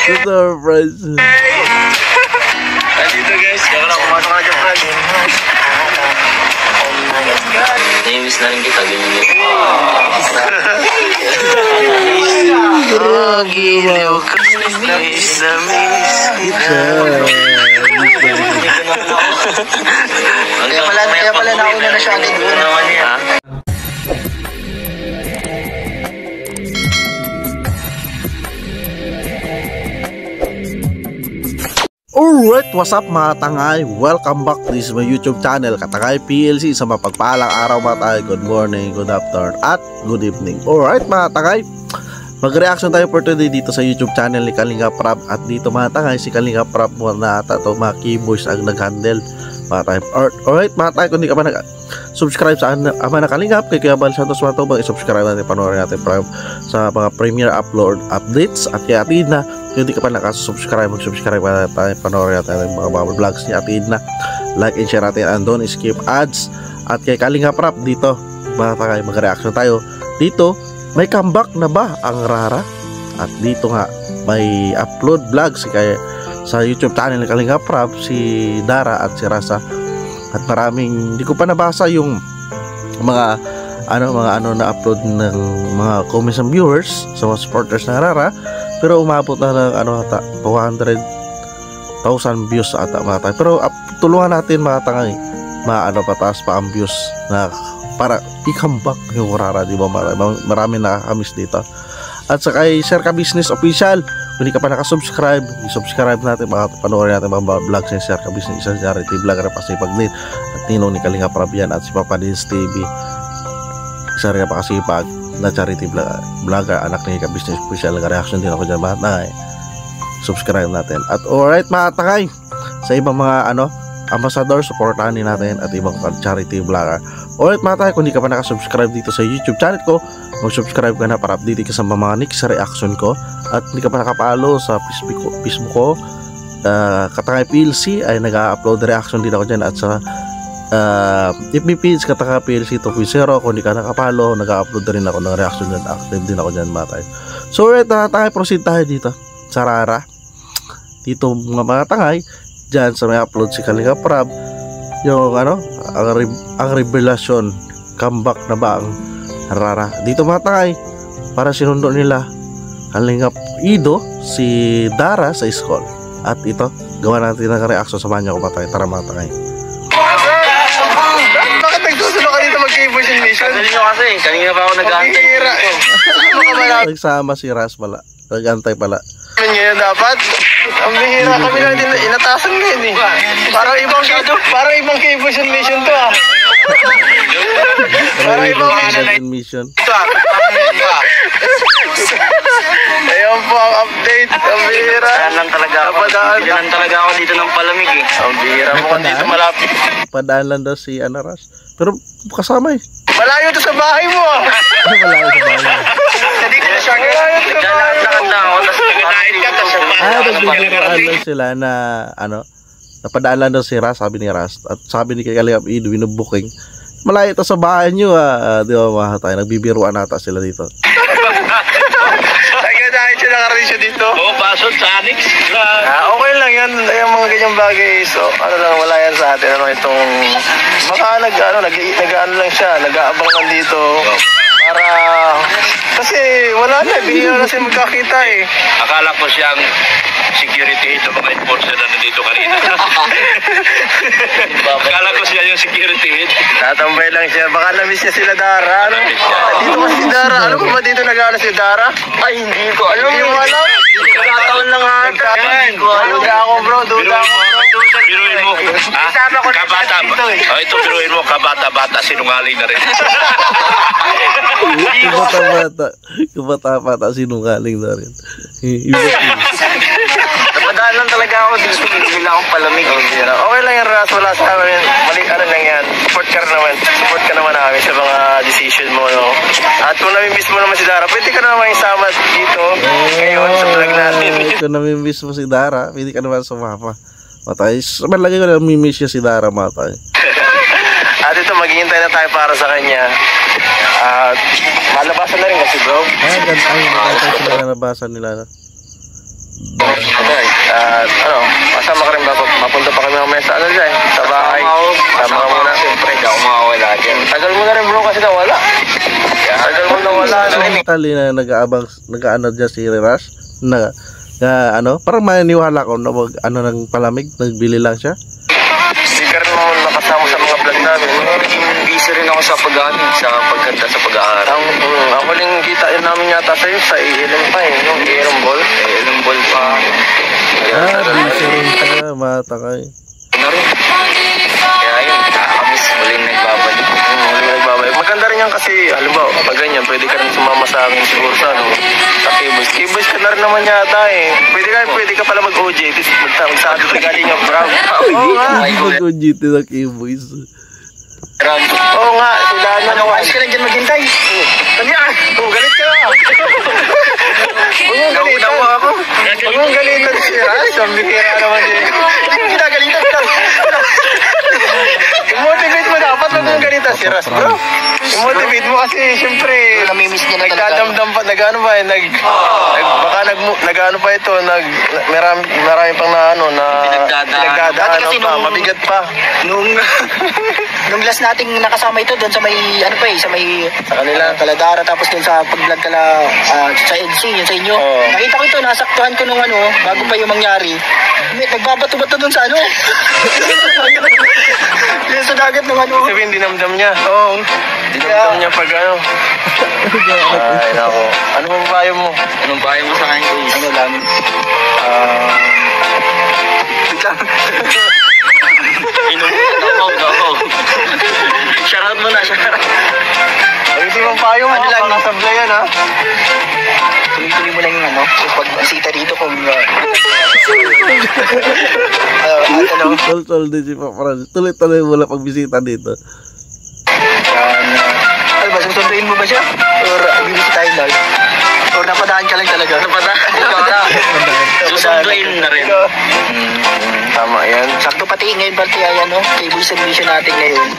Surprise. Nandito guys, kaya ka lang pumasok ka dyan, Frank. Namiss na rin kita, ganyan din. Giliw ka, miss na miss kita. Kaya pala nauna na siya agad doon. Alright, what's up mga tangay? Welcome back to this my YouTube channel, Katangay PLC. Sa mapagpalang araw mga tangay, good morning, good afternoon, at good evening. Alright mga tangay, mag-reaction tayo for today dito sa YouTube channel ni Kalinga Prab. At dito mga tangay, si Kalinga Prab mo na ata to, mga keyboards ang nag-handle mga tangay. Alright mga tangay, kung di ka pa subscribe sa ama na Kalingap kay Kuya Bal Santos Matubang, i-subscribe natin, panoorin natin sa mga premiere upload updates. At kay Atina, kung hindi ka pa nakasubscribe, mag-subscribe pa tayo, panoorin natin ang mga bubble vlogs ni Atina, like and share natin, and don't skip ads. At kay Kalinga Prab dito mga tangay, mag-reaction tayo dito. May comeback na ba ang Rara? At dito nga may upload vlogs kaya sa YouTube channel ni Kalinga Prab, si Dara at si Rasa. At maraming, hindi ko pa nabasa yung mga ano na upload ng mga comments ng viewers sa mga supporters ng Rara, pero umabot na ng 400,000 views ata mga tangay. Pero tulungan natin mga tangay, pataas pa ang views na para i-comeback yung Rara, di ba? Marami nakakamiss dito. At sa kay Sir Ka Business Official, kung hindi ka pa nakasubscribe, i-subscribe natin, panoorin natin mga vlogs ni Sir Ka Business, isang charity vlogger pa si Pagdin at Ninong ni Kalinga Prab yan, at si Papa Dins TV, isa rin pa kasi pag na charity vlogger, anak ni Ka Business Official. Nag-reaction din ako dyan mga tangay, subscribe natin. At alright mga tangay, sa ibang mga ambassador, supportahan din natin, at ibang charity vlogger. Alright mga tangay, kung hindi ka pa nakasubscribe dito sa YouTube channel ko, mag-subscribe ka na para update ka sa mga next reaction ko. At hindi ka pa nakapalo sa Facebook ko, Katangay PLC, ay nag-upload reaction din ako dyan. At sa FB page Katangay PLC 2.0, kung hindi ka nakapalo, nag-upload rin ako ng reaction dyan, active din ako dyan mga tangay. So alright mga tangay, proceed tayo dito sa Rara. Dito mga tangay, dyan sa may upload si Kalinga Prab, yung ang revelasyon, comeback na ba ang Rara dito mga tangay, para sinundo nila Kalinga Ido si Dara sa school. At ito, gawa natin ng reaction sa banyo ko mga tangay. Tara mga tangay. Bakit nagsusunod ka dito mag-keyboard mission? Kasi kanina pa ako nag-aantay. Nagsama si Ras pala, nag-aantay pala. Ngayon dapat ang bihira kami lang din, inatasan ngayon eh. Parang ibang keyboard mission to ah. Parang ibang mission. Ayun po ang update, ang bihira. Yan talaga ako dito ng palamig eh. Ang bihira mo kung dito malapit. Padaan lang daw si Ras, pero kasama eh. Malayo to sa bahay mo ah. Malayo sa bahay. Hindi ko na siya lakad na ako. Nagbibiruan lang sila na napadaan lang daw si Ras, sabi ni Ras. At sabi ni Kalinga Ido, binubuking, malayo ito sa bahay nyo di ba mga tayo, nagbibiruan nata sila dito. Dahil siya nakarating siya dito. Oo, pasod sa Anix. Okay lang yan, yung mga ganyang bagay. So, lang, wala yan sa atin. Itong, baka nag-ano lang siya, nag-aabang lang dito. Para, kasi wala na, bihira na siya magkakita eh. Akala ko siyang security ito, mga enforcer na nandito kanina. Akala ko siya yung security head. Tatambay lang siya, baka na-miss niya sila Dara. Dito ba si Dara? Ano ba dito nag-aano si Dara? Ay, hindi ko alam. Hindi mo alam? Nagkataon lang ata. Duda ako bro, duda ako. Biruin mo, kabata. Ito biruin mo, kabata-bata, sinungaling na rin. Kabata-bata, sinungaling na rin. Napadaan lang talaga ako dito, bigla akong palamig. Okay lang yan Ras, wala sa amin. Mali lang yan, support ka naman namin sa mga decision mo, no? At kung nami-miss mo naman si Dara, pwede ka naman isama dito ngayon sa vlog natin. Kung nami-miss mo si Dara, pwede ka naman sumama. Matay, malagay ko na nami-miss niya si Dara, matay. At ito, maghihintay na tayo para sa kanya. At malabasan na rin kasi bro. Ganda sila na nabasa nila. Okay. At ano, masama ka rin ba? Mapunta pa kami mamaya sa ano dyan? Sa bahay. Sama ka muna. Siyempre, hindi ako makawala dyan. Tagal mo na rin bro kasi nawala. Tagal mo nawala. Tali na nag-aano dyan si Riras na ano, parang maniniwala ko na ano ng palamig, nagbili lang siya. Hindi ka rin mo nakasama sa mga vlog namin. Busy rin ako sa pagkanta sa pag-aaral. Ang huling kita yun namin yata sa'yo sa iilim pa eh, yung iilim ball. Ilang ball pa. Busy rin tayo, matakay. Ano rin? Kaya yun, nakakamiss. Muling nagbabalik. Maganda rin yan kasi, halimbawa, kapag ganyan, pwede ka rin sumama sa akin siguro sa ano, sa K-Boys. K-Boys ka na rin naman yata eh. Pwede ka pala mag-OJ, magsakad ito galing yung brown. Oo nga. Mag-OJT na K-Boys. Oo nga, sila na naman. Ayos ka lang dyan maghintay. Tanya, galit ka na. Huwag mong galitan. Huwag mong galitan siya. Sambihira naman siya. Hindi mo ginagalitan. I-motivate mo dapat. Huwag mong galitan si Ras, bro. I-motivate mo kasi, siyempre, namimiss niya na talaga. nagdadamdam pa, nag-ano pa eh, baka nag-ano pa ito, marami pang na ano, na pinagdadaan pa, mabigat pa. Nung last nating nakasama ito doon sa may ano pa eh, sa kanila Kaladara, tapos doon sa pag-vlog kala sa EDC, yun sa inyo. Oo. Nakita ko ito, nasaktuhan ko nung ano, bago pa yung mangyari. Nagbabato-bato doon sa ano. Yung sa dagat ng ano. sabihin, dinamdam niya. Oo. Dinamdam niya pag ano. Ay, nako. Ano bang bayo mo? Anong bahay mo sa akin, guys? Ano lang? Shoutout mo na, shoutout. Ano si mong payo mo? Ano lang? Parang sablayan ha? Tuloy-tuloy mo lang yung ano, yung pagbisita dito kung Tol din si Papa Francis. Tuloy-tuloy mo lang pagbisita dito. ano ba, susunduin mo ba siya? Or bibisitahin lang? Or napadaan ka lang talaga? Napadaan. Susunduin na rin. Tama yan. Sakto pati ngayon pati ay ano, cable submission natin ngayon.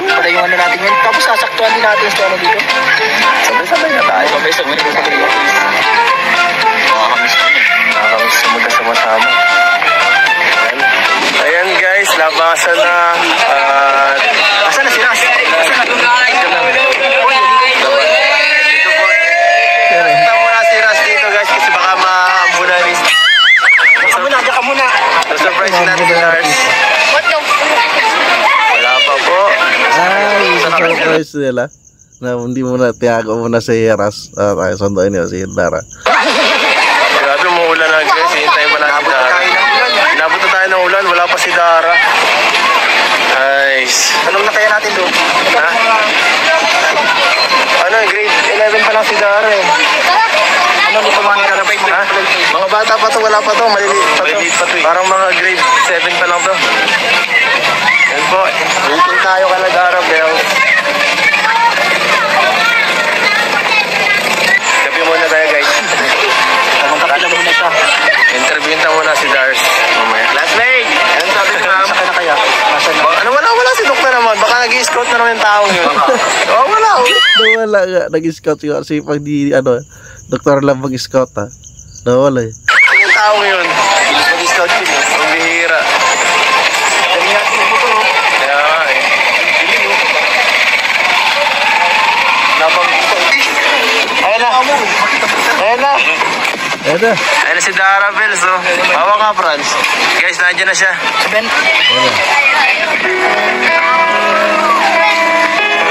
Para yung ano natin ngayon. Tapos sasaktuhan din natin sa ano dito. Sabay-sabay na tayo. Sabay-sabay. Nakakamiss sa magkasama-sama. Ayan guys, labasan na. Asan na si Ras? Punta muna si Ras dito guys kasi baka maambunan rin. Diyan ka muna. Surprise natin si Lars. Wala pa po. Ay, surprise nila. Na hindi mo na tiyago mo na si Heras. Tayo sunduin niyo si Hindara. Grabe mo ulan na guys. Hintay pa natin Dara. Inabot na tayo ng ulan. Wala pa si Dara. Nice. Anong nakaya natin doon? Ha? Ano, grade 11 pa lang si Dara eh. Ano dito mga karapay? Ha? Mga bata pa to, wala pa to, maliliit pa to. Parang mga grade 7 pa lang to. Yan po, waiting tayo kala Dara Bell. Gabi muna tayo guys. Magkakala muna siya. Interviewin ta muna si Dars. Mamaya. Classmate! Ano sabi ni ma'am? Saka na kaya? Ano, wala si Doktor naman. Baka nag-i-scout na naman yung taong yun. Oh, wala oh. Nawala nga, nag-scout yun. Kasi pag di, ano, doktor lang mag-scout ha. Nawala eh. Yung taong yun. Mag-scout yun eh. Ang bihira. Dali natin yung buto. Kaya nga eh. Napang buto. Ayan na. Ayan na. Ayan na. Ayan na si Dara Bells oh. Bawa ka Franz. Guys, nandiyan na siya. Ben.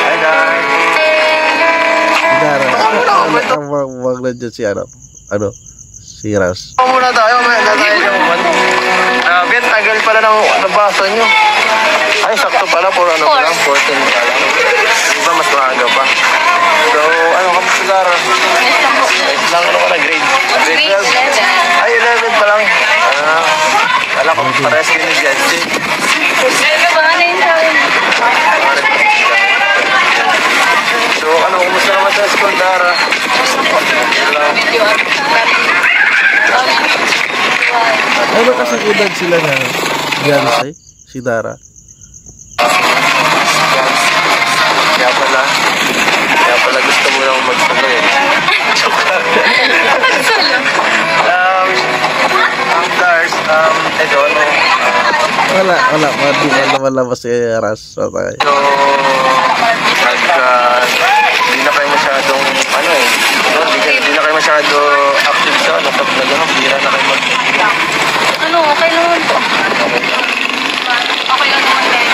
Hi Dara. Hindara. Wag na dyan si ano, si Heras. Muna tayo, may tayo ng uman. Ben, tagal pala ng nabasa nyo. Ay, sakto pala, puro ano pa lang, 14 pa lang. Diba, mas maaga pa. So, ano ka pa Dara? Lang, ano ka na, grade 12? Ay, 11 pa lang. Wala ko, parehas kayo ni Janji. So, ano, kumusta naman sa school, Dara? Ano kasi edad sila na Gansay? Si Dara. Wala, di ba naman labas si Ras? Patay. So, hindi na kayo masyadong, hindi na kayo masyado active sa laptop na gano'n. Bira na kayo Okay naman po. Okay lang naman kayo.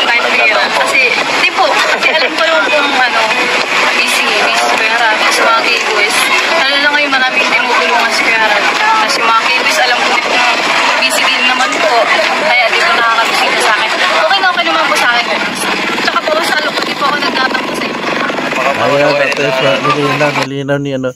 Kahit bira. Kasi, di po. Kasi alam ko naman kung busy Kuya Harap. Kasi mga keyboys. Lalo na ngayon maraming tinutulungan si Kuya Harap. Kasi mga keyboys, alam ko din na busy din naman po. Kaya di ko nakakabisita sa akin. Okay naman po sa akin. Tsaka po sa ko, di po ako nagtatampo sa inyo. Ayan, nilinaw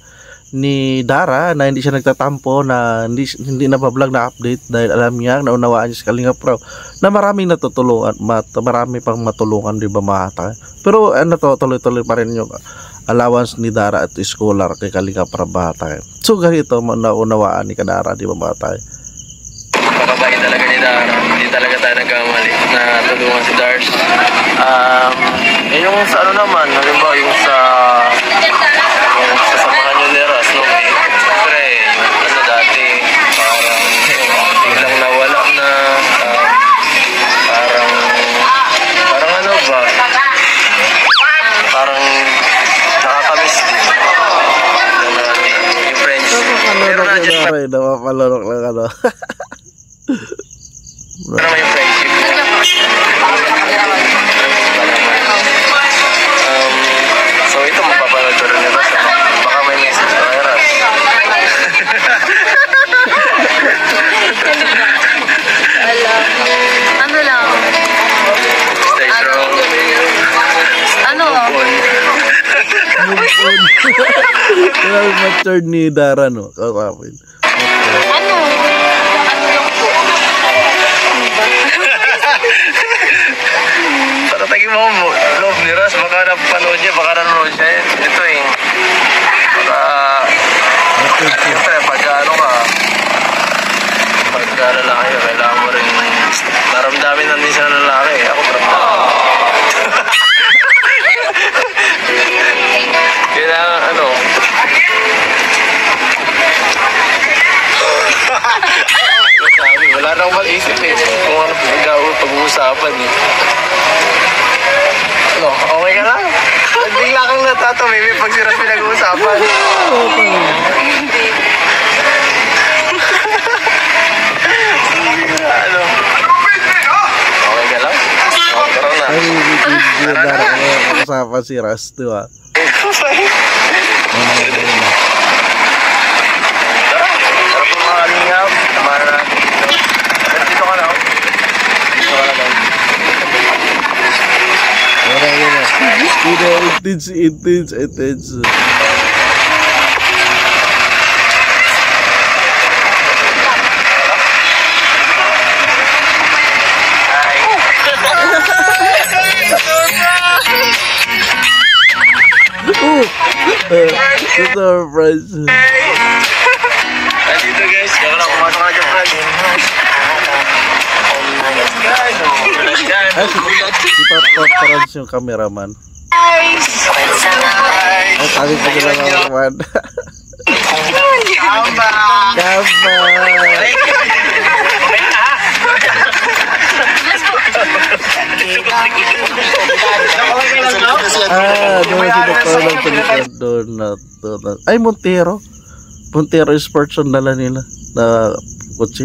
ni Dara na hindi siya nagtatampo, na hindi na pa-vlog na update dahil alam niya, naunawaan niya sa Kalingap Raw na maraming natutulungan, marami pang matulungan, di ba Mata? Pero tuloy-tuloy pa rin yung allowance ni Dara at scholar kay Kalingap Raw Bata. So ganito, naunawaan ni Kadara, di ba Mata? Makabahin talaga ni Dara. Hindi talaga tayo nagkamali na tulungan si Dars. Yung sa naman, halimbawa yung sa samahan nyo ni Ras, no? Siyempre, dati, parang biglang nawala na, parang parang nakakamiss din. Yung friends. Pero na dyan pa. Napapalorok lang Pero may friendship. So ito mapapanood ko rin ito. Baka may message ko kay Ras. Ano lang? Stay strong. Well, matured ni Dara, no? Kakapin. Ano lang po? Patatagin mo loob ni Ras. Baka napanood niya, baka nanonood siya. Ito baka siyempre pagka pagka lalaki ka, kailangan mo rin naramdamin ng minsan ng lalaki. Ako naramdamin. Kailangan wala na akong mal-isip kung ano pag-uusapan okay ka na? Bigla kang natatamimi pag si Ras pinag-uusapan. Okay ka lang? Tara na. Ay, Dara, usapan si Ras, di ba? Tara po mga kalingap. Tamahan na natin dito. Dito ka na. Dito ka na daw. Intense. Surprise. Nandito guys. Kaya ka lang pumasok ka dyan, Fred. Si Papa Franz yung cameraman. Ay, sabi pa nila naman. Kaba! Doon si Dr. lang sa likod doon. Ay, Montero Sports yung dala nila na kotse.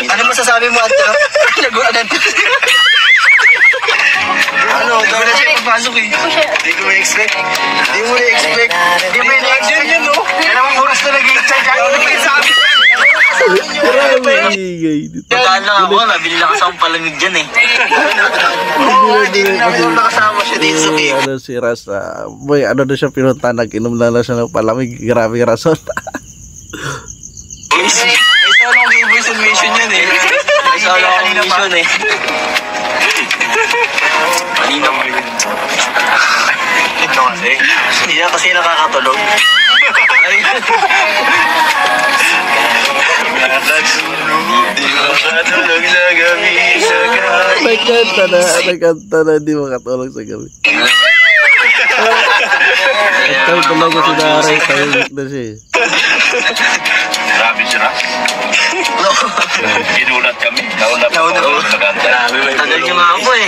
Ano masasabi mo, Anto? Naguanan. Daw na siya papasok eh. Hindi ko ma-expect. Hindi mo na-expect. Hindi mo na-expect yun, no? Alam mo, oras na nag-i-check. Ano sabi? Pagkaan lang ako, nabili lang kasama palamig dyan eh. Oo, hindi naman nakasama siya dito sa cake. Si Ras, boy, na siya pinunta, nag-inom na siya ng palamig. Grabe rason. May solo ang Game-Boy submission yun eh. May solo ang mission eh. Malinaw mo yun. Ito kasi. Hindi na kasi nakakatulog. Di makatulog sa gabi sa kahit. Nagkanta na, hindi makatulog sa gabi. Ikaw talaga si Daray, tahimik na siya eh. Grabe siya na. Ginulat kami. Nauna. Tagal niyo nga ako eh.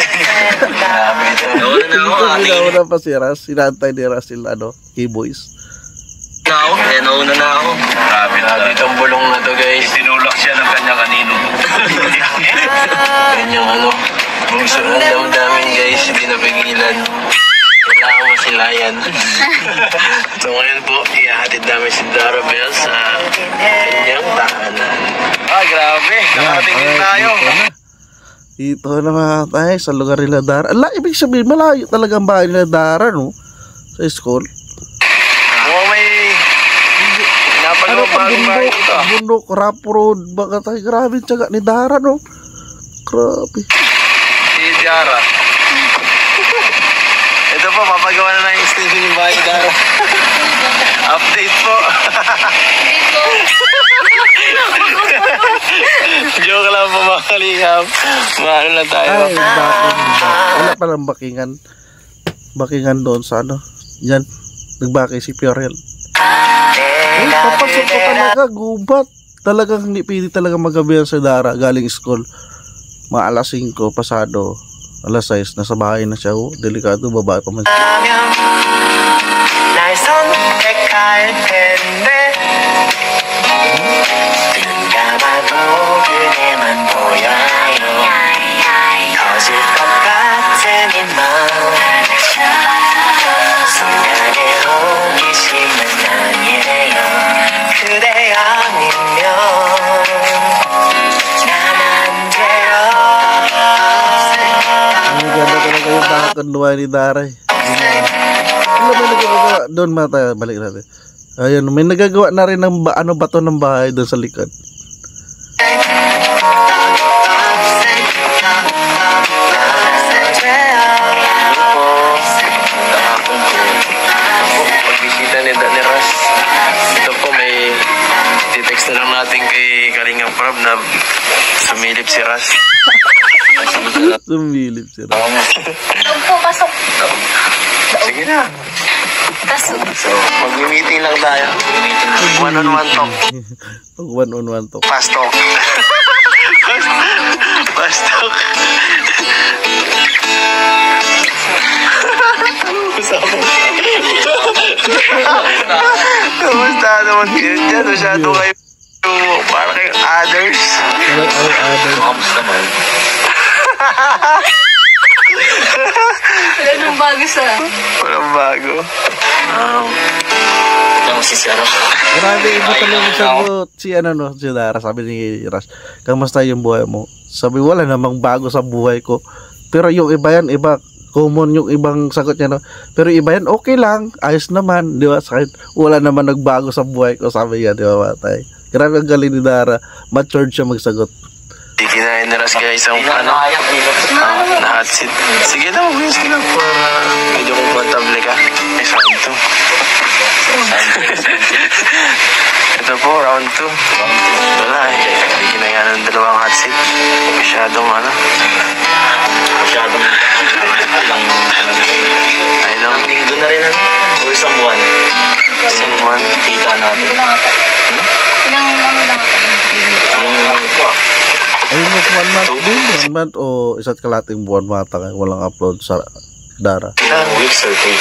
Nauna na ako. Nauna pa si Ras, sinantay ni Ras sila, K-Boys. Nauna na ako. Grabe itong bulong na to, guys. Tinulak siya ng kanya kanino. Ganyang bungso ng damdamin, guys. Hindi napigilan. Kailangan mo silayan. So ngayon po, ihahatid namin si Dara Bell sa kanyang tahanan. Grabe. Nakarating din tayo. Dito na mga tayo sa lugar nila Dara. Ala, ibig sabihin, malayo talaga ang bahay nila Dara, no? Sa school. May napagawa bagong bahay dito. Bundok, Rap Road, baka tayo. Grabe yung tiyaga ni Dara, no? Grabe. Si Dara. Ito po, mapagawa na ng extension yung bahay ni Dara. Update po. Joke lang po mga kalingap. Maano na tayo. Ay, backing. Wala palang backingan. Backingan doon sa yan. Nagbaki si Fiorel. Ay, papasok ko talaga. Gubat. Talagang hindi pwede talaga magabihan sa Dara. Galing school. Mga alas 5, pasado. Alas 6, nasa bahay na siya. Delikado, babae pa man siya. 날 선택할 텐데 눈 감아도 그대만 보여요 터질 것 같은 이 마음 순간의 호기심은 아니에요 그대 아니면 난 안 돼요 Ang ganda talaga yung pakakanluwa ni Dara. Ano may nagagawa doon mata, balik natin. Ayun, may nagagawa na rin ng bato ng bahay doon sa likod. Pagbisita ni Ras. Ito po may titext na lang natin kay Kalingang Prab na sumilip si Ras. Sumilip siya. Doon po, pasok. Sige na. Pasok. So, mag-meeting lang tayo. One-on-one talk. Pag one-on-one talk. Fast talk. Fast talk. Kamusta naman kayo dyan? Masyado kayo para kayong others. Kamusta man? Wala nang bago sa... Walang bago. Ito si Sarah. Grabe, iba talaga sagot si si Dara. Sabi ni Ras, kamusta yung buhay mo? Sabi, wala namang bago sa buhay ko. Pero yung iba yan, iba. Common yung ibang sagot niya, no? Pero iba yan, okay lang. Ayos naman, di ba? Wala naman nagbago sa buhay ko, sabi yan, di ba, matay? Grabe ang galing ni Dara. Matured siya magsagot. Kinain na Ras kaya isang na hot seat. Sige na, mag-wins ka na para medyo komportable ka. Ay, round 2. Ito po, round 2. Wala eh. Kinain ng dalawang hot seat. Masyadong Masyadong ilang I know. linggo na rin o isang buwan. Isang buwan. Kita natin. Ilang lang. Ay, mas 1 month din. 1 month o isa't kalating buwan mata kayo. Walang upload sa Dara. 2 weeks or 3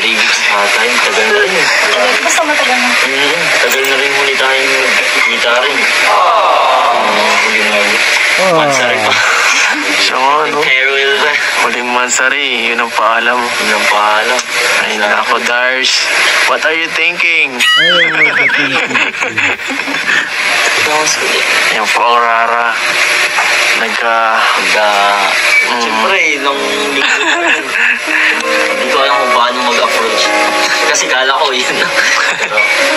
weeks ata yun. Tagal na rin. Basta matagal na. Tagal na rin muli tayong kita rin. Mansari pa. So, Farewell ba? huling mansari. Yun ang paalam. Yun ang paalam. Ay, nako, Dars. What are you thinking? Ay, Yan po ang Rara. Siyempre, nung hindi ko alam kung paano mag-approach. Kasi kala ko yun. Pero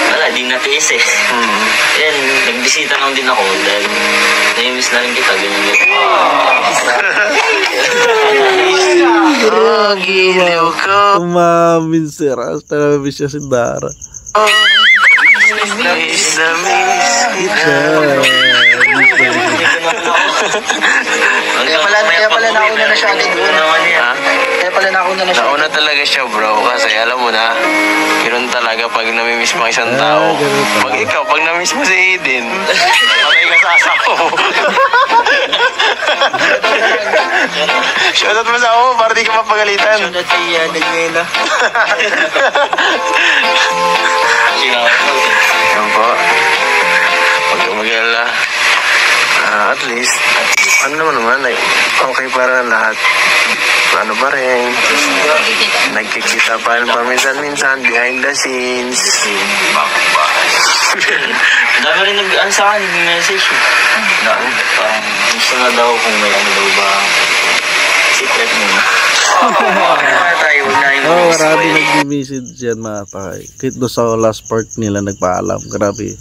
wala, di natiis eh. Yan, nagbisita lang din ako dahil na-miss na rin kita. Ganyan Giliw ko. Umamin si Ras. Talaga siya si Dara. Miss na miss kita. Kaya pala nauna na siya agad doon. Kaya pala nauna na siya. Nauna talaga siya bro, kasi alam mo na, ganoon talaga pag namimiss mo isang tao. Pag ikaw, pag namiss mo si Aiden, patay ka sa asawa mo. Shoutout mo sa ako para di ka mapagalitan. Shoutout kay Daniela. Yan po. Huwag kang mag-alala. At least, ano naman, okay para lahat. Ano pa rin, nagkikita pa rin paminsan-minsan behind the scenes. Dami rin nag-ano sa akin, nag-message. Parang gusto na daw kung may ano daw ba. Secret muna. Marami nag-message dyan mga takay. Kahit doon sa last part nila nagpaalam. Grabe.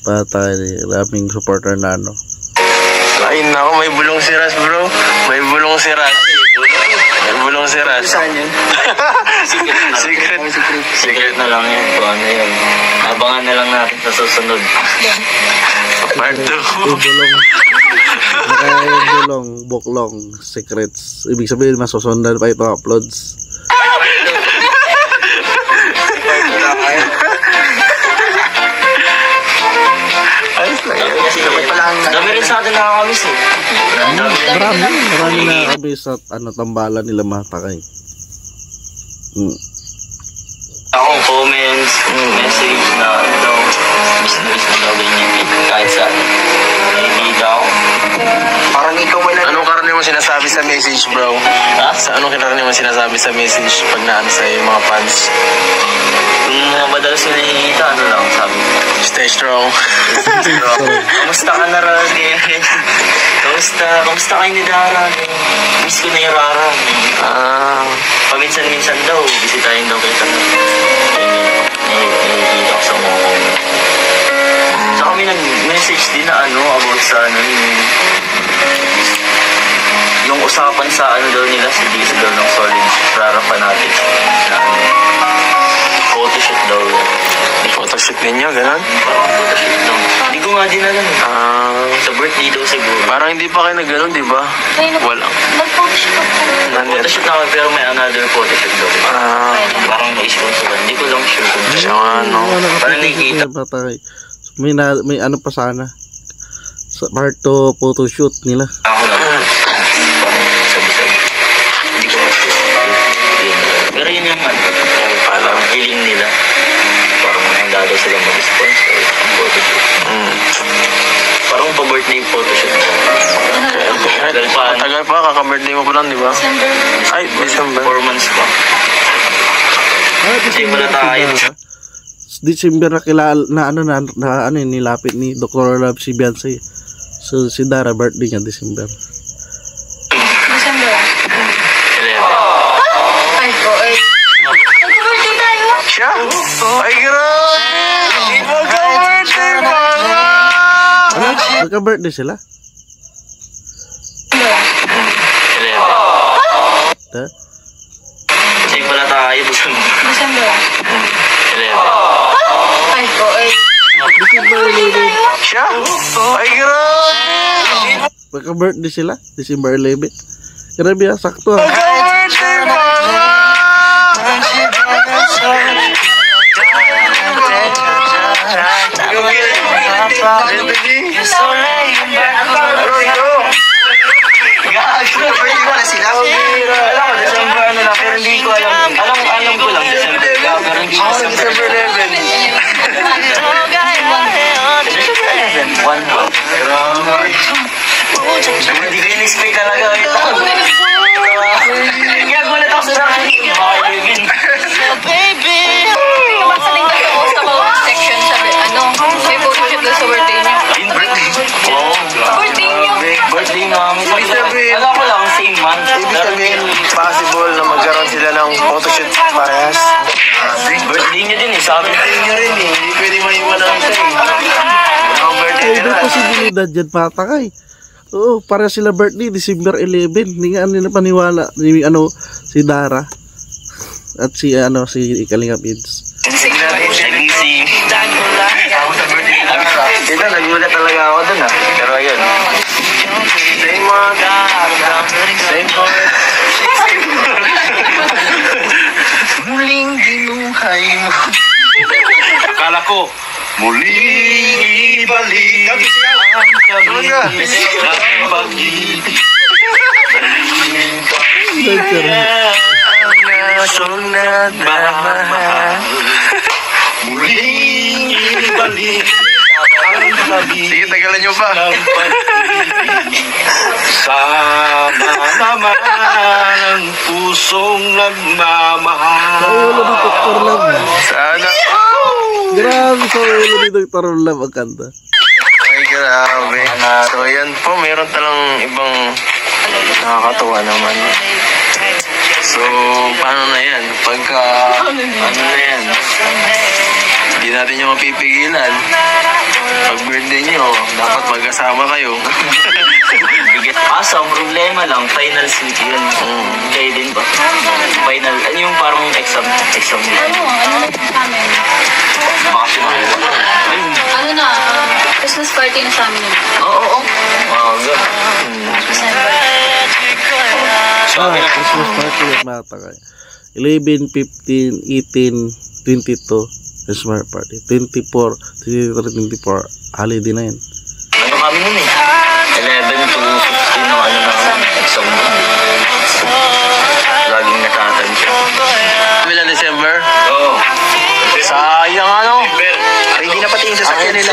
Patay, raming supporter na ano. Ay nako, may bulong si Ras bro. May bulong si Ras. May bulong si Ras. Saan yun? Secret na lang yan. Kung ano yun. Abangan na lang natin sa susunod. Part 2. Yung bulong. Kaya yung bulong, buklong, secrets. Ibig sabihin, masusundan pa itong uploads. Dami rin sa atin nakakamiss eh. Marami na kami sa tambalan nila mga takay. Ako, comments, message na ano, miss na daw ganyan. Kahit saan. Hindi daw. Parang ikaw wala. Anong karaniwan mo sinasabi sa message bro? Ha? Sa anong karaniwan mo sinasabi sa message pag naan sa mga fans? Yung mga madalas ko nakikita, ano lang sabi ko. Stay strong. Kamusta ka na rin? Kamusta kayo ni Dara? Miss ko na yung Rara. Paminsan-minsan daw, bisitahin daw kita. Nakikita ko sa mga comment. Sa kami nag-message din na ano, about sa ano, yung usapan sa ano daw nila, si Dito daw ng Solid Rara Fanatic. Na ano, photoshoot daw yun. Photoshoot ninyo, gano'n? Parang photoshoot daw. Hindi ko nga din alam. Sa birthday daw siguro. Parang hindi pa kayo nag-gano'n, di ba? Wala. Nag-photoshoot ako. Photoshoot na kami pero may another photoshoot daw. Parang na-sponsor. Hindi ko lang sure kung Siya nga, no? Parang nakikita. May ano pa sana. Sa part 2 photoshoot nila. Ako lang. Sabi-sabi. Hindi ko lang sure. Pero yun yung ano. Parang feeling nila. Parang handa daw sila mag-sponsor. Ang photoshoot. Parang pa-birthday photoshoot. Tagal pa, kaka-birthday mo pa lang, di ba? Ay, December. 4 months pa. December na tayo. December na kilala na ano nilapit ni Dr. Love si Beyonce. So si Dara birthday niya December. December. 11. Ay po, ay. Nag-birthday tayo. Siya? Ay, grabe! Magka-birthday pa nga! Ano? Magka-birthday sila? 11. Ha? Same pala tayo. December. 11. Ay po, ay. December 11. Siya? Ay, grabe! Magka-birthday sila? December 11. Grabe ah, sakto ah. Magka-birthday pa nga! Alam ko lang, December 11. Hindi ko in-expect talaga. Kaya gulat ako sa akin. Kumasaling ka ako sa comment section sabi, ano, may photoshoot doon sa birthday niyo. Birthday niyo. Birthday namin. Alam ko lang, same month. Ibig sabihin, possible na magkaroon sila ng photoshoot parehas. Birthday niya din eh. Sabi Niya rin eh, hindi pwede maiwala ang isa eh. Ang birthday May nila. posibilidad dyan patakay. Oo, para sila birthday December 11. Hindi nga nila paniwala ni si Dara at si Kalinga Pids. Nagising Same chord. Muling dinuhay mo. Akala ko, muling ibalik ang kami ng pag-ibig. Ang nasong nagmamahal. Muling ibalik ang kami. Sige, tagalan nyo pa. Sama naman ang pusong nagmamahal. Sa ulo ni Dr. Love. Sana. Grabe sa ulo ni Dr. Love ang kanta. Ay, grabe. So, yan po. Meron talang ibang nakakatuwa naman. So, paano na yan? Pagka, ano na yan? Hindi natin yung mapipigilan. Pag birthday nyo, dapat magkasama kayo. Ang problema lang, final sweet yun. Kayo din ba? Final, ano yung parang exam nila? Baka sinuha. Ano na, Christmas party na sa amin. Oo. Maaga. Christmas party at matakay. 11, 15, 18, 22, Christmas party. 24, 23, 24, holiday na yan. Ano kami nun eh? 11 to 15 no, ano na exam mo. Laging natatansya. Bilang December? Oo. Sayang ano? Hindi na pati yung sasakyan nila.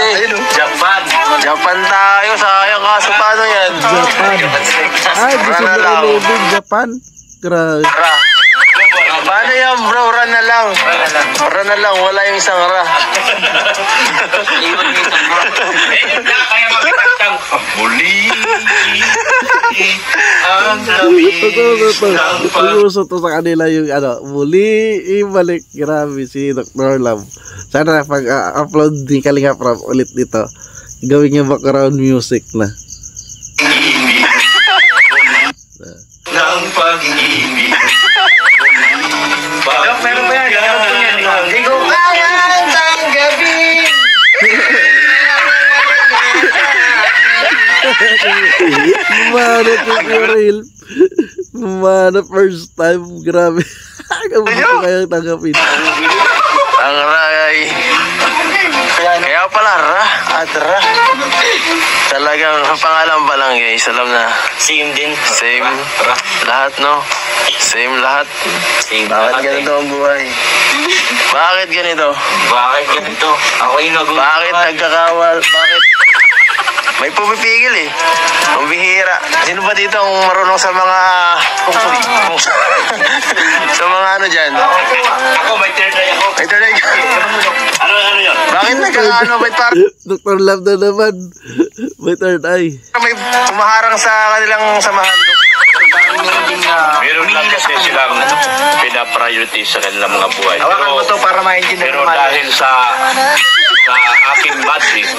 Japan. Japan tayo, sayang kaso paano yan? Japan. Ay, December 11, Japan. Grabe. Ra. Paano yan bro? Run na lang. Run na lang, wala yung isang ra. Iwan yung isang bro. Kaya magkakatang muli ang Gusto to sa kanila yung ano, muli ibalik. Grabe si Dr. Love. Sana pag-upload ni Kalinga Prab ulit dito, gawin niya background music na. ng pag-ibig. Meron ba yan? Hindi ko kayang tanggapin. Mana tutorial. Mana first time. Grabe. Kamu kayang tanggapin. Ang ray. Kaya pala ra at ra. Talagang ang pangalan pa lang guys, alam na. Same din. Same. Lahat no? Same lahat. Same. Bakit ganito ang buhay? Bakit ganito? Bakit ganito? Ako yung nagugulat. Bakit nagkakawal? Bakit? May pumipigil eh. Ang bihira. Sino ba dito ang marunong sa mga... sa mga ano dyan? Ako, may third eye ako. May third eye. Ano yun? Bakit nagkakaano? Ba't parang Dr. Love na naman. May third eye. may pumaharang sa kanilang samahan? Meron lang kasi silang pinapriority sa kanilang mga buhay. Hawakan mo to para maintindihan Pero naman. dahil sa aking budget,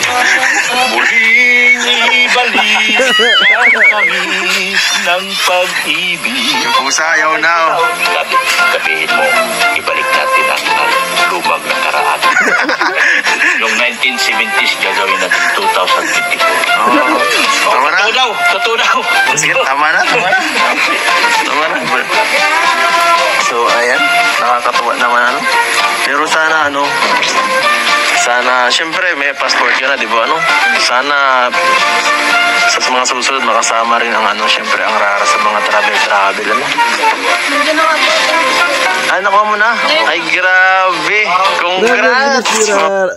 muling ibalik ang tamis ng pag-ibig. Yung pusa, ayaw na. Oh. Sabihin mo, ibalik natin ang lumang nakaraan. Yung 1970s gagawin natin 2054. Tama na? Totoo daw, totoo daw. Sige, tama na. Tama na. So, ayan. Nakakatawa naman ano. Pero sana syempre may passport ka na, di ba ano? Sana sa mga susunod makasama rin ang syempre ang rara sa mga travel ano. Ay, nakuha mo na? Ay, grabe. Congrats! Si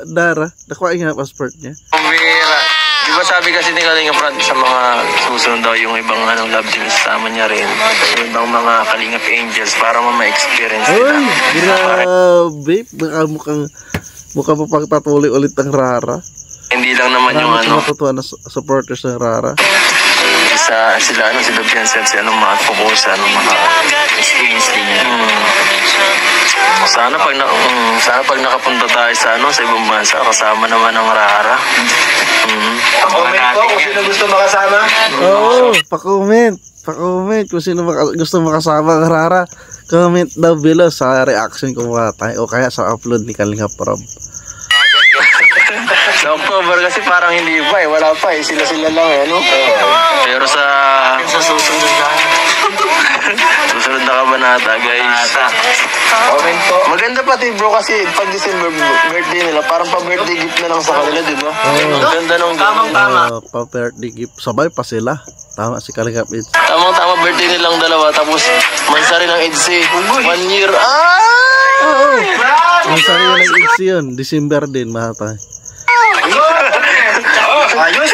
Dara. Nakuha nga passport niya. Pumira. Di ba sabi kasi ni Kalinga Prad sa mga susunod daw yung ibang love teams sama niya rin. Yung ibang mga Kalingap Angels para ma-experience Ay, nila. grabe. Baka mukhang papagpatuloy ulit ang Rara. Hindi lang naman yung Marami matutuwa na supporters ng Rara. sila Vincent, si mga focus, mga Experience din yun. Sana pag nakapunta tayo sa ibang bansa, kasama naman ang Rara. Comment po kung sino gusto makasama. Oo, pa-comment kung sino gusto makasama ang Rara. Comment daw below sa reaction kung wala tayo o kaya sa upload ni Kalinga Prab. Sa October kasi parang hindi pa eh. Wala pa eh. Sila-sila lang eh. Ano? Pero sa susunod na. Susunod na kabanata guys. Comment po. Maganda pati bro kasi pag December birthday nila, parang pa-birthday gift na lang sa kanila, di ba? Maganda nung Pa-birthday gift. Sabay pa sila. Tama si Kalingap Eds. Tamang-tama birthday nilang dalawa. Tapos mansa rin ang Eds eh. 1 year. Ay! Ang sarili ng Eds yun. December din, mahatay. Ayos!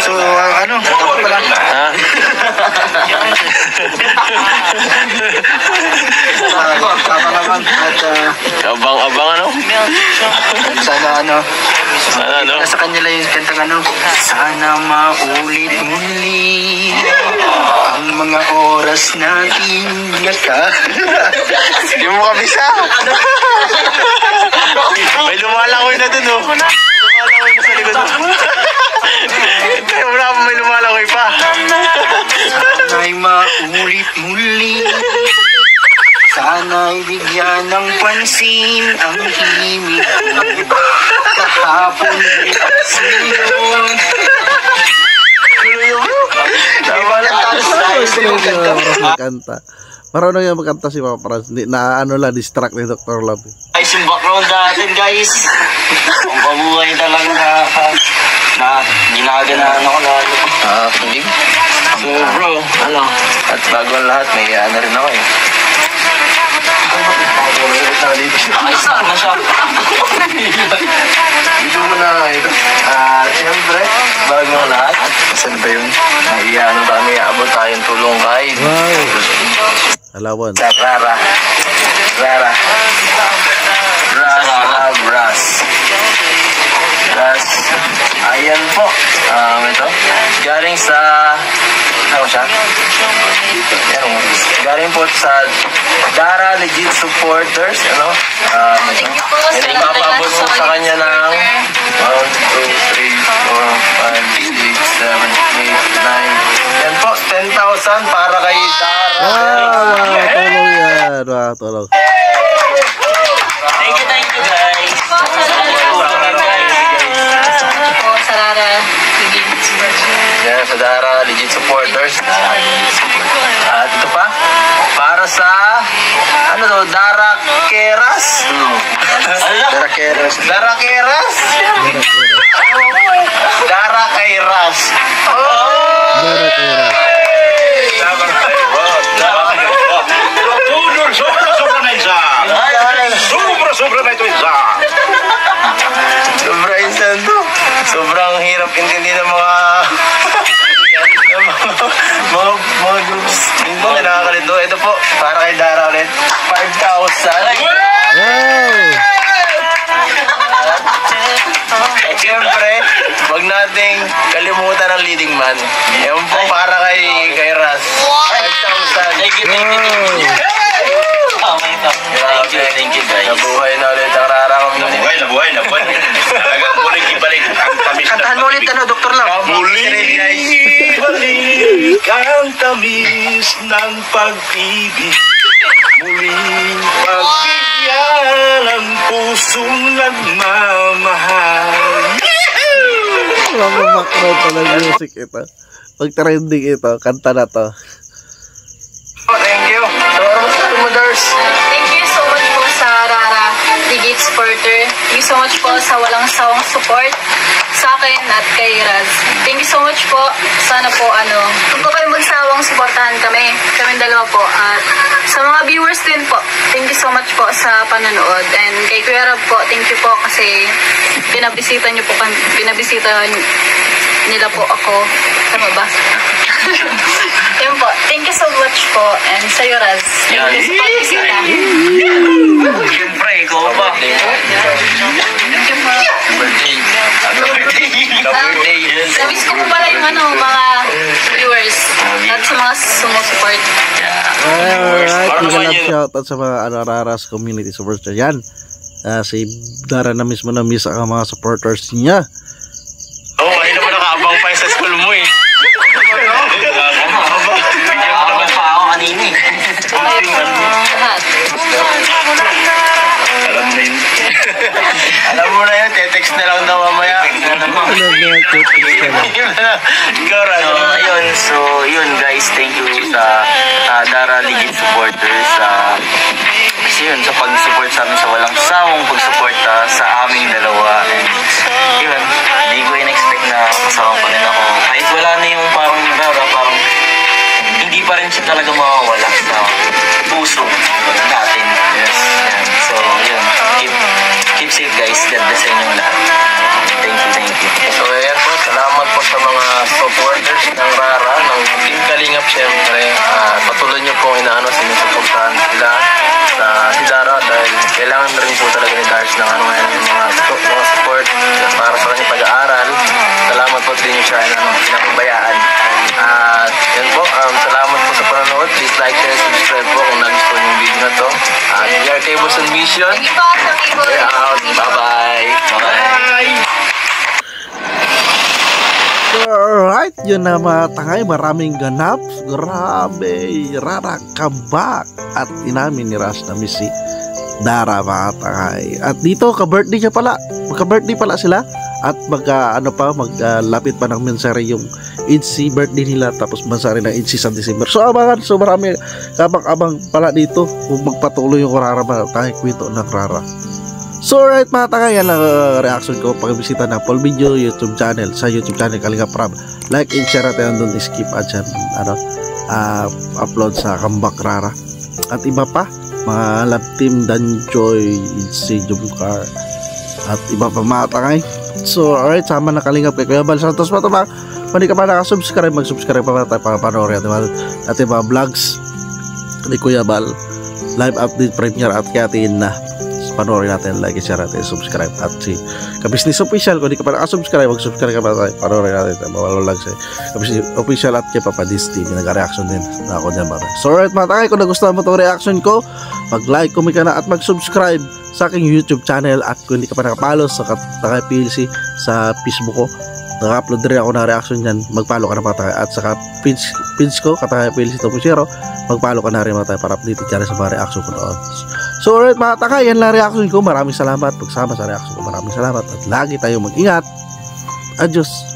So, ano? Ha? Abang-abang ano? Sana ano? Nasa kanila yung kantang ano? Sana maulit muli ang mga oras natin naka. Hindi mo kabisa. May lumalangoy na dun oh. Lumalangoy na sa likod mo. Wala pa may lumalangoy pa. Sana'y maulit muli. Sana'y bigyan ng pansin ang himig kahapon siyon. Kanta. Marunong yung magkanta si Papa Franz. Na ano lang, distract ni Dr. Love. Guys, yung background natin guys. Ang pabuhay talaga na ginaganaan ako na hindi. So bro, ano? At bago ang lahat, may ano rin ako eh. Ayos na siya. Dito mo na ito. Siyempre, bago ang lahat. Saan ba yun? Ano kami, abot tayong tulong kahit. Wow. Alawan. Rara. Ayan po. Ito. Galing sa... Ano siya? Galing po sa Dara Legit Supporters. Ano? Yan ipapabot mo sa kanya ng 1, 2, 3, 4, 5, 6, 7, 8, 9. Yan po, 10,000 para kay Dara. Tulong yan. Tulong. Thank you guys. Yan sa Dara Legit Supporters. At ito pa, para sa ano to, Dara Keras. Dara Keras. Dara Keras. Dara Keras. Sobra na ito isa. Sobra instant to. Sobrang hirap intindi ng mga groups. Hindi na nakakalito. Ito po, para kay Dara ulit. 5,000. At siyempre, huwag nating kalimutan ang leading man. Yan po para kay Raz. 5,000. Thank you. Thank you guys. Nabuhay na ulit ang Rara Community. Nabuhay. Talagang muling ibalik ang tamis. Kantahan mo ulit Dr. Lam. Muling ibalik ang tamis ng pag-ibig. Muling pagbigyan ang pusong nagmamahal. Walang background talaga music ito. Pag trending ito, kanta na to. Thank you. Thank you so much po sa Rara Legit Supporter. Thank you so much po sa walang sawang support sa akin at kay Raz. Thank you so much po. Sana po kung po kayo magsawang supportahan kami dalawa po. At sa mga viewers din po, thank you so much po sa panonood. And kay Kuya Rab po, thank you po kasi pinabisita nila po ako. Tama ba? Yun po. Thank you so much po. And sa'yo, Raz. Thank you sa pagbisita. Siyempre, ikaw ba? Thank you po. Namiss ko po pala yung mga viewers at sa mga sumusupport. Alright, love shoutout sa mga Raras community supporters. Yan. Si Dara na mismo na-miss ang mga supporters niya. Ay naman nakaabang pa sa school mo eh. Nakaabang pa ako kanina eh. Alam mo na yun, te-text na lang daw Ikaw, Rago. Ayun, so yun guys, thank you sa Dara Legit supporters kasi yun, sa pag-support sa amin, sa walang sawang pag-suporta sa aming dalawa. And yun, hindi ko in-expect na kasama pa rin ako. Kahit wala na yung parang Dara, parang hindi pa rin siya talaga mawawala sa puso natin. Yes. Yan. So yun, keep safe guys. God bless sa inyong lahat. Thank you. So ayan po, salamat po sa mga supporters ng Rara, ng Team Kalingap syempre. Patuloy nyo po sinusuportahan sila sa si Dara dahil kailangan na rin po talaga ni Dars ng yung mga support para sa kanyang pag-aaral. Salamat po din siya pinapabayaan. At yan po, salamat po sa panonood. Please like, share, subscribe po kung nagustuhan yung video na to. At we are Cables on Mission. We're out. Bye-bye. Bye-bye. Alright, yun na mga tangay, maraming ganap. Grabe, Rara comeback. At inamin ni Ras na si Dara mga tangay. At dito, ka-birthday siya pala. Magka-birthday pala sila. At maglapit pa ng mensari yung ITZY birthday nila. Tapos mensari ng ITZY sa December. So abangan, so marami kabang-abang pala dito kung magpatuloy yung Rara mga tangay, kwento ng Rara. So alright mga tangay, yan lang reaction ko pag-bisita ng Paul Video YouTube channel. Sa YouTube channel Kalingap Rab, like and share natin, don't skip at yan, upload sa comeback Rara. At iba pa, mga love team Danjoy, ITZY, Jumcar, at iba pa mga tangay. So alright, sama na Kalingap kay Kuya Bal Santos pa ito mga. Hindi ka pa nakasubscribe, mag-subscribe pa tayo para panoorin natin mga vlogs ni Kuya Bal, live update premiere at kayatiin na. Panoorin natin, like, share natin, subscribe at si Kabisnes Official. Kung di ka pa nakasubscribe, mag-subscribe ka pa tayo. Panoorin natin, mawalo lang si Kabisnes Official at kay Papa Dis TV. Nag-reaction din na ako dyan. So alright mga tangay, kung nagustuhan mo itong reaction ko, mag-like, comment ka na at mag-subscribe sa aking YouTube channel. At kung di ka pa nakapalo sa Katangay PLC sa Facebook ko, naka-upload rin ako na reaction dyan, mag-follow ka na mga tangay. At sa page ko, Katangay PLC 2.0, mag-follow ka na rin mga tangay para update ka rin sa mga reaction ko noon. So alright mga tangay, yan lang reaction ko. Maraming salamat pagsama sa reaction ko. Maraming salamat at lagi tayo mag-ingat. Adios.